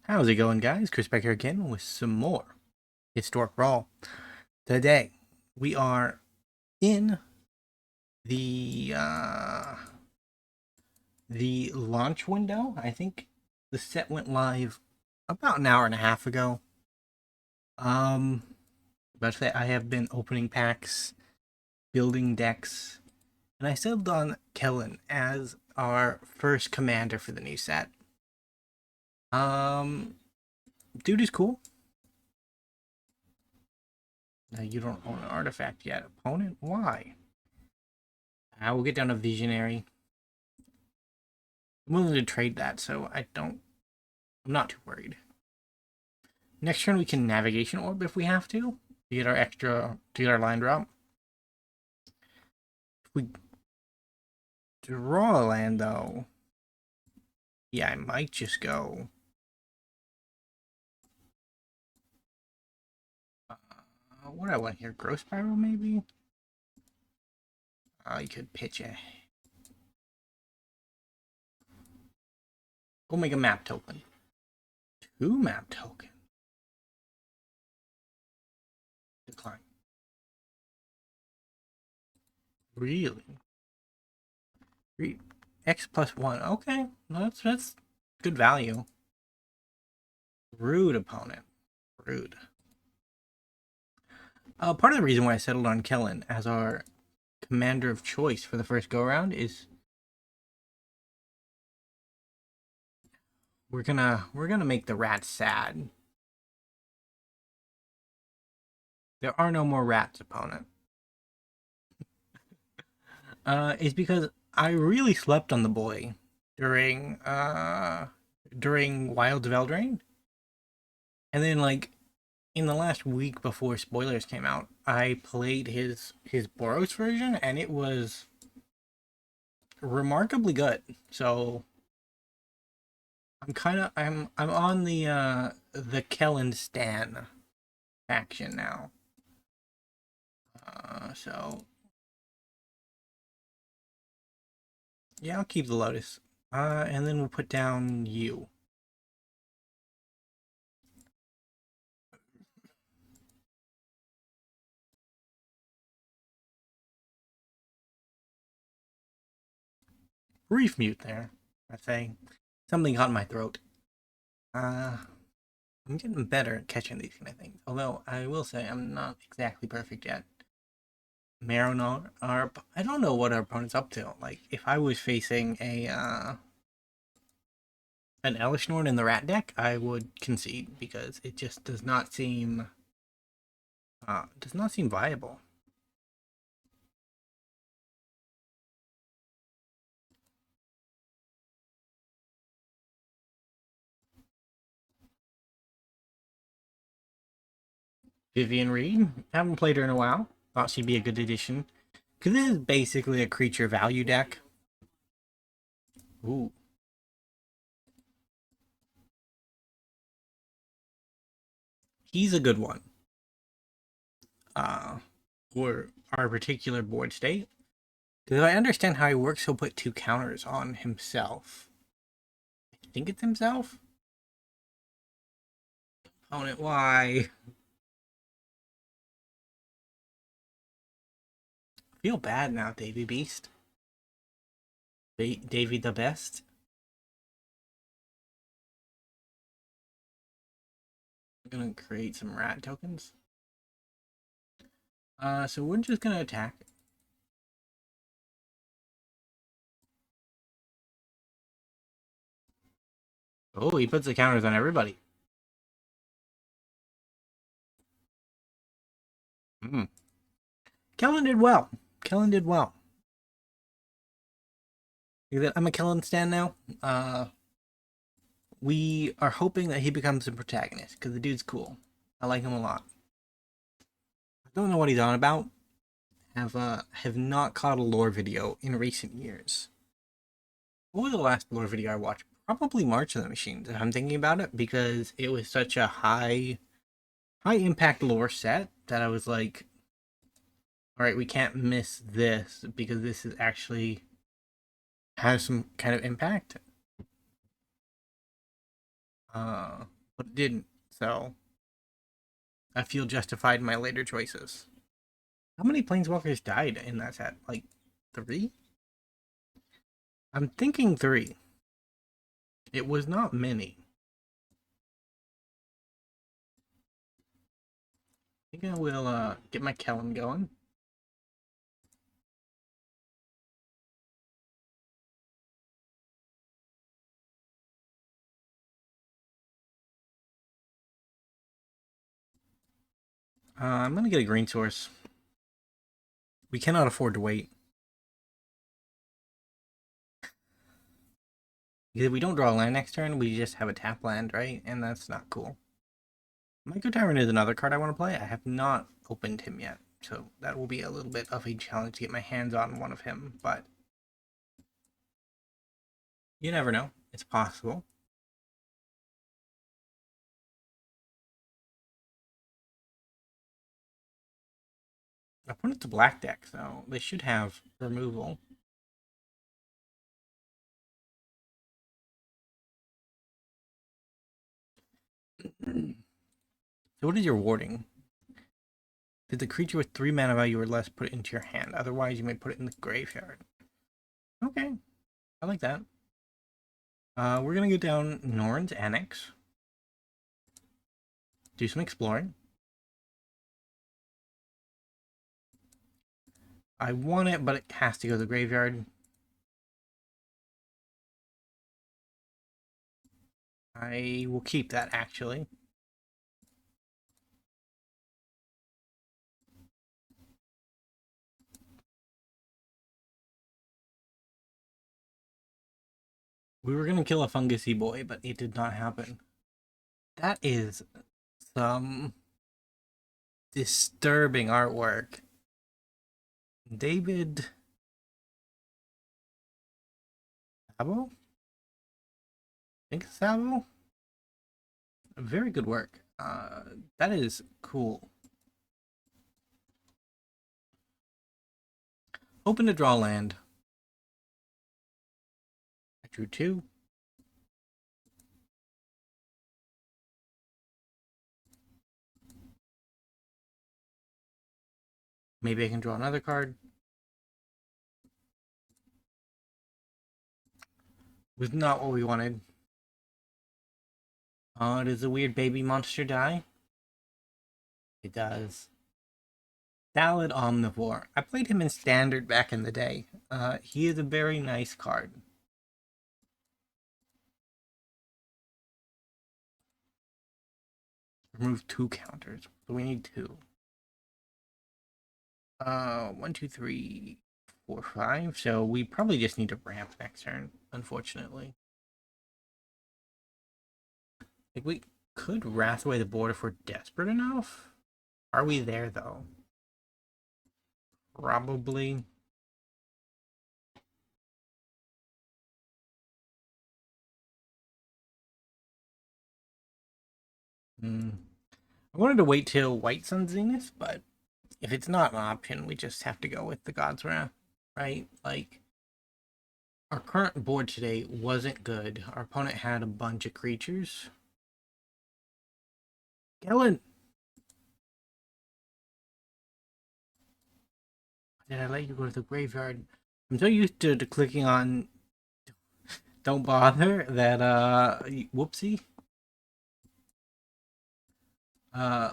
How's it going, guys? Chris back here again with some more Historic Brawl. Today, we are in the the launch window. I think the set went live about an hour and a half ago. Um, but I have been opening packs, building decks, and I settled on Kellen as our first commander for the new set. Um, Dude is cool. You don't own an artifact yet. Opponent? Why? I will get down to Visionary. I'm willing to trade that, so I'm not too worried. Next turn we can Navigation Orb if we have to get to get our line drop. If we draw a land though, yeah, I might just go. What do I want here? Growth Spiral maybe? I could pitch a. Go make a map token. 2 map token. Decline. Really? X+1. Okay, that's good value. Rude opponent. Rude. Part of the reason why I settled on Kellen as our commander of choice for the first go around is we're gonna make the rats sad. There are no more rats, opponent. It's because I really slept on the boy during Wilds of Eldraine. And then like in the last week before spoilers came out, I played his Boros version and it was remarkably good. So I'm on the Kellen Stan faction now. So yeah, I'll keep the Lotus. And then we'll put down you. Brief mute there. I say something got in my throat. I'm getting better at catching these kind of things. Although I will say I'm not exactly perfect yet. Maronar, I don't know what our opponent's up to. Like if I was facing a an Elishnorn in the rat deck, I would concede because it just does not seem viable. Vivian Reed, haven't played her in a while. Thought she'd be a good addition. Because this is basically a creature value deck. Ooh. He's a good one. For our particular board state. Because I understand how he works, he'll put 2 counters on himself. I think it's himself? Opponent, why? I feel bad now, Davy Beast. Davy the Best. I'm gonna create some rat tokens. So we're just gonna attack. Oh, he puts the counters on everybody. Kellen did well. Kellen did well. I'm a Kellen stan now. We are hoping that he becomes a protagonist because the dude's cool. I like him a lot. I don't know what he's on about. Have not caught a lore video in recent years. What was the last lore video I watched? Probably March of the Machines, if I'm thinking about it, because it was such a high impact lore set that I was like, all right, we can't miss this because this is actually has some kind of impact. but it didn't, so I feel justified in my later choices. How many planeswalkers died in that set? Like 3? I'm thinking 3. It was not many. I think I will get my Kellen going. I'm gonna get a green source. We cannot afford to wait. Because if we don't draw a land next turn, we just have a tap land, right? And that's not cool. Micro Tyrant is another card I want to play. I have not opened him yet, so that will be a little bit of a challenge to get my hands on one of him, but you never know. It's possible. I put it to black deck, so they should have removal. So what is your warding? Did the creature with 3 mana value or less put it into your hand? Otherwise, you may put it in the graveyard. Okay, I like that. We're gonna go down Norn's Annex. Do some exploring. I want it, but it has to go to the graveyard. I will keep that, actually. We were gonna kill a fungusy boy, but it did not happen. That is some disturbing artwork. David Sabo? I think it's Sabo? Very good work. That is cool. Open to draw land. I drew 2. Maybe I can draw another card. Was not what we wanted. Oh, does a weird baby monster die? It does. Salad Omnivore. I played him in Standard back in the day. He is a very nice card. Remove 2 counters. So we need 2. 1, 2, 3, 4, 5. So we probably just need to ramp next turn, unfortunately. Like, we could wrath away the board if we're desperate enough. Are we there, though? Probably. I wanted to wait till White Sun Zenith, but if it's not an option, we just have to go with the God's Wrath, right? Like, our current board today wasn't good. Our opponent had a bunch of creatures. Kellen! Did I let you go to the graveyard? I'm so used to clicking on don't bother that, whoopsie. Uh,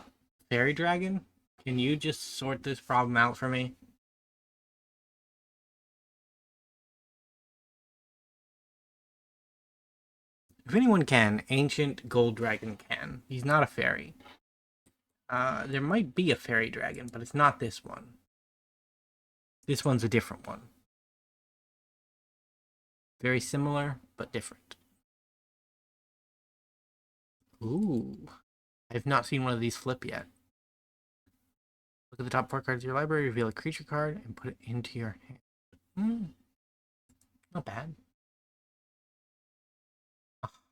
Fairy Dragon? Can you just sort this problem out for me? If anyone can, Ancient Gold Dragon can. He's not a fairy. There might be a fairy dragon, but it's not this one. This one's a different one. Very similar, but different. Ooh. I have not seen one of these flip yet. Look at the top 4 cards of your library, reveal a creature card, and put it into your hand. Not bad.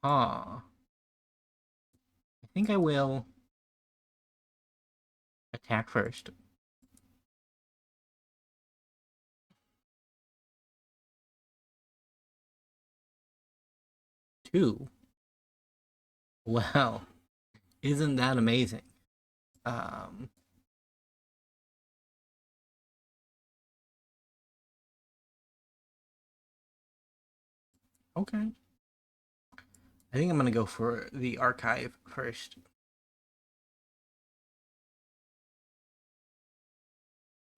Aha. I think I will attack first. Two. Well, isn't that amazing? Um, okay. I think I'm gonna go for the archive first.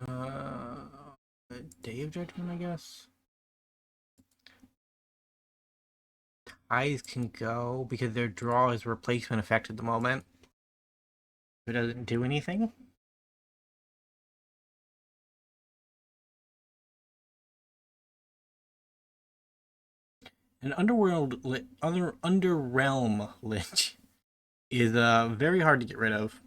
Uh, Day of Judgment, I guess. Eyes can go because their draw is replacement effect at the moment. It doesn't do anything. An other Underrealm Lich is very hard to get rid of.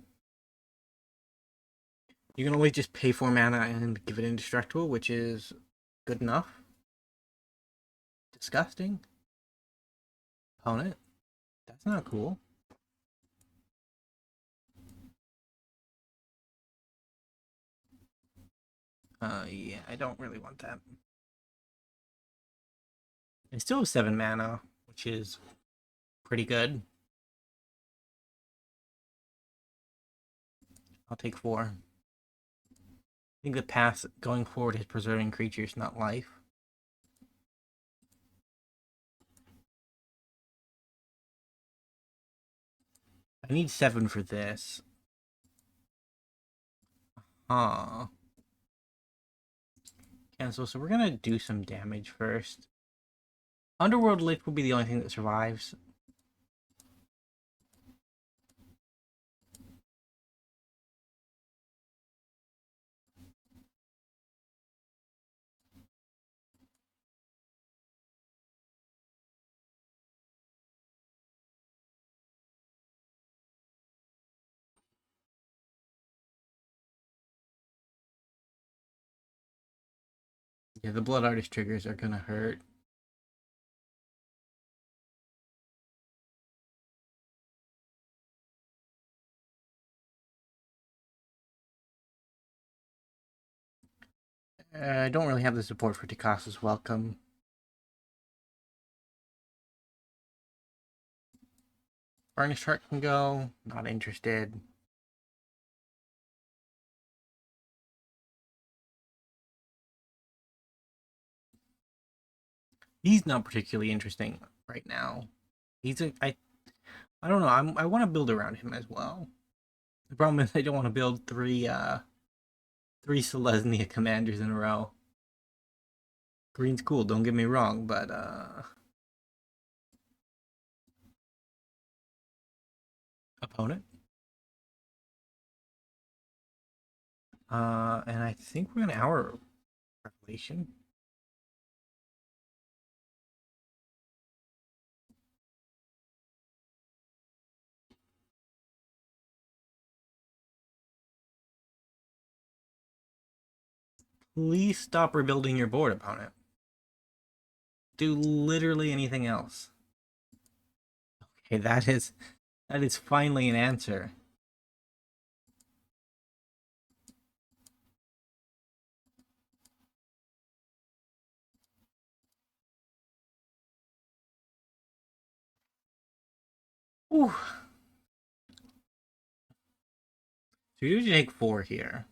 You can always just pay 4 mana and give it indestructible, which is good enough. Disgusting. Opponent. That's not cool. Yeah, I don't really want that. I still have 7 mana, which is pretty good. I'll take 4. I think the path going forward is preserving creatures, not life. I need 7 for this. Huh. Cancel, so we're gonna do some damage first. Underworld Lich will be the only thing that survives. Yeah, the Blood Artist triggers are gonna hurt. I don't really have the support for Tikasa's Welcome. Burnished Hart can go. Not interested. He's not particularly interesting right now. I don't know. I want to build around him as well. The problem is I don't want to build three Selesnya commanders in a row. Green's cool, don't get me wrong, but opponent. And I think we're gonna Hour Revelation. Please stop rebuilding your board, opponent. Do literally anything else. Okay, that is finally an answer. Ooh. So you take 4 here.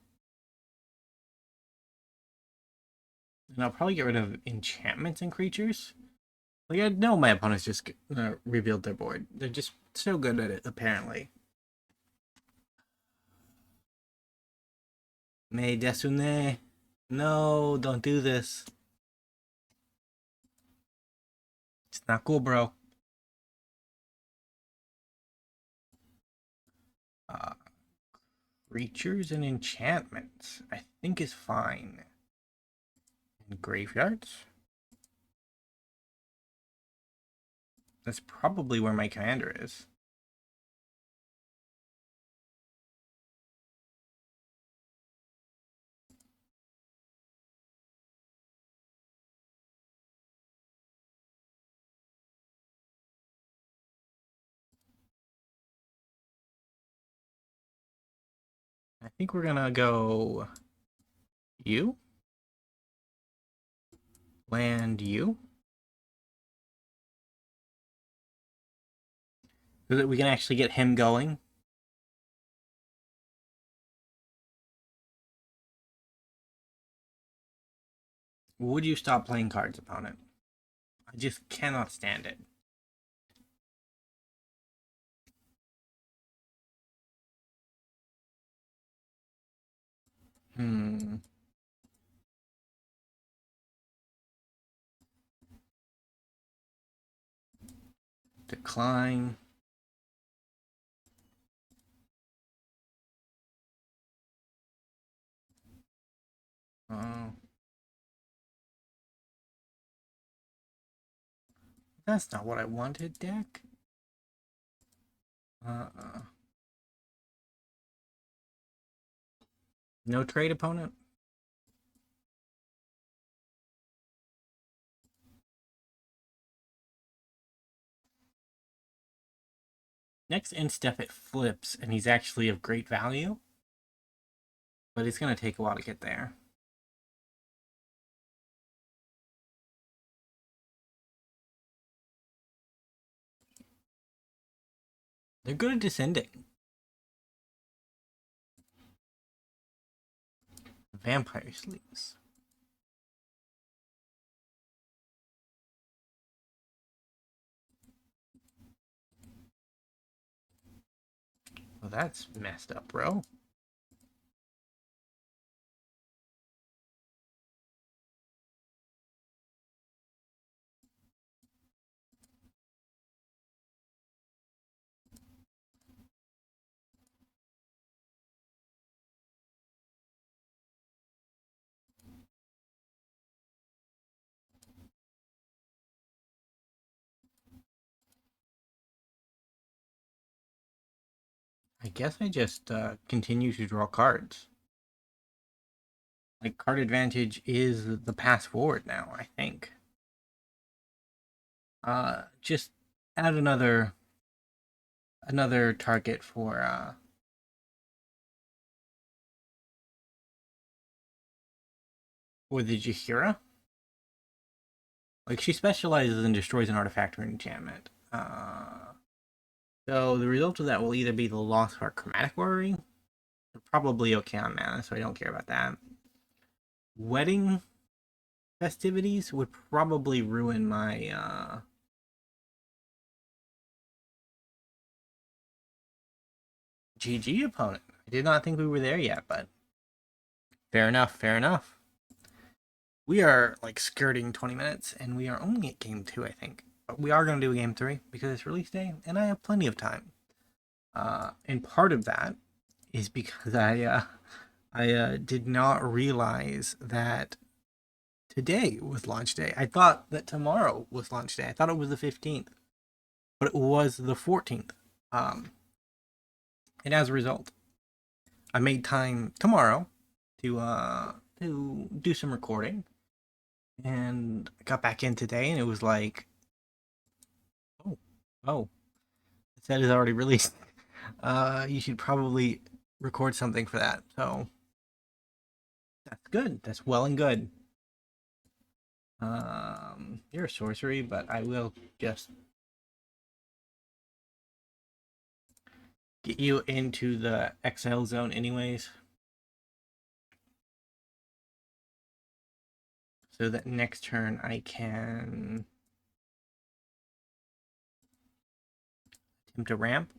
And I'll probably get rid of enchantments and creatures. Like, I know my opponent's just gonna rebuild their board. They're just so good at it, apparently. Me Desune. No, don't do this. It's not cool, bro. Uh, Creatures and enchantments, I think is fine. And graveyards? That's probably where my commander is. I think we're gonna go you. Land you. so that we can actually get him going. Would you stop playing cards, opponent? I just cannot stand it. Decline. Oh. That's not what I wanted, deck. No trade, opponent? Next instep it flips, and he's actually of great value. But it's going to take a while to get there. They're good at descending. Vampire Sleeves. Well, that's messed up, bro. I guess I just continue to draw cards. Like, card advantage is the path forward now, I think. Just add another target for the Jaheira. Like, she specializes and destroys an artifact or enchantment. So the result of that will either be the loss of our Chromatic Orrery, or probably okay on mana, so I don't care about that. Wedding festivities would probably ruin my GG opponent. I did not think we were there yet, but fair enough, fair enough. We are like skirting 20 minutes, and we are only at game 2, I think. But we are going to do a game 3 because it's release day, and I have plenty of time. And part of that is because I did not realize that today was launch day. I thought that tomorrow was launch day. I thought it was the 15th, but it was the 14th. And as a result, I made time tomorrow to do some recording, and I got back in today, and it was like, oh, the set is already released. You should probably record something for that. So that's good. That's well and good. You're a sorcery, but I will just get you into the XL zone anyways. So that next turn I can attempt a ramp.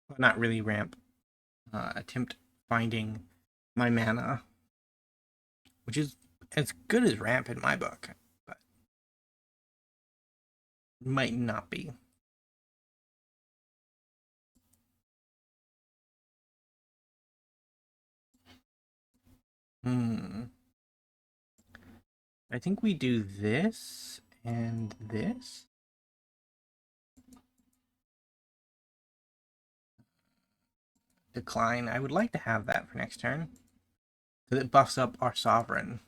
Well, not really ramp. Attempt finding my mana, which is as good as ramp in my book, but might not be. I think we do this and this. Decline. I would like to have that for next turn, because it buffs up our sovereign.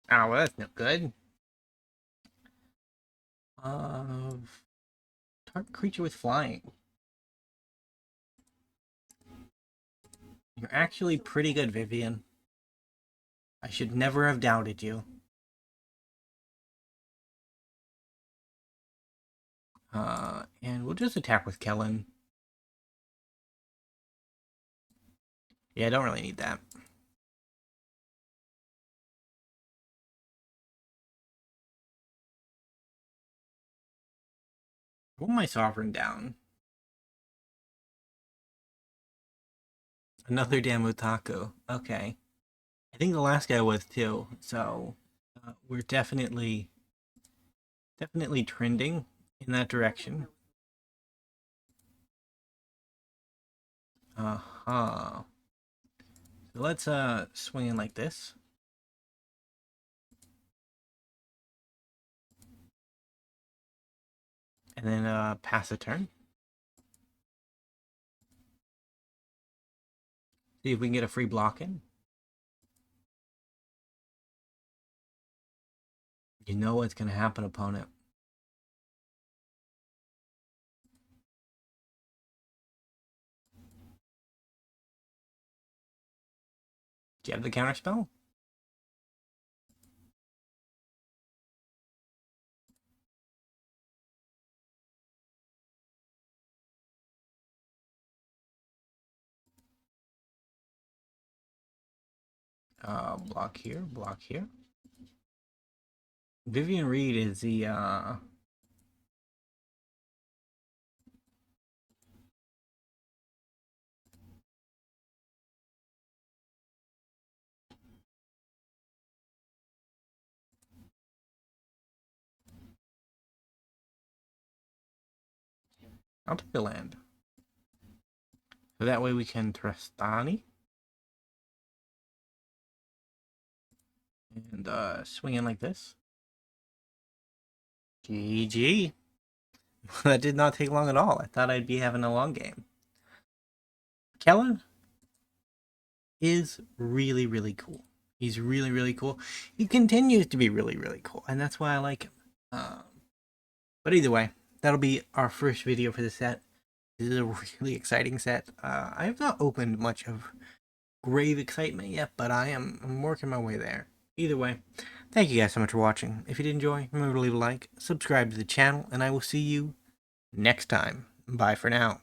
Oh, well, that's no good. Target creature with flying. You're actually pretty good, Vivian. I should never have doubted you. And we'll just attack with Kellen. Yeah, I don't really need that. Put my Sovereign down. Another Damutaku. Okay. I think the last guy was too, so we're definitely trending in that direction. Uh-huh. So let's swing in like this. And then pass a turn. See if we can get a free block in. You know what's gonna happen, opponent. Do you have the counterspell? Block here, block here. Vivian Reed is the not the land. So that way we can Trastani. And swing in like this. GG. That did not take long at all. I thought I'd be having a long game. Kellen is really, really cool. He's really, really cool. He continues to be really, really cool. And that's why I like him. But either way, that'll be our first video for the set. This is a really exciting set. I have not opened much of grave excitement yet, but I'm working my way there. Either way, thank you guys so much for watching. If you did enjoy, remember to leave a like, subscribe to the channel, and I will see you next time. Bye for now.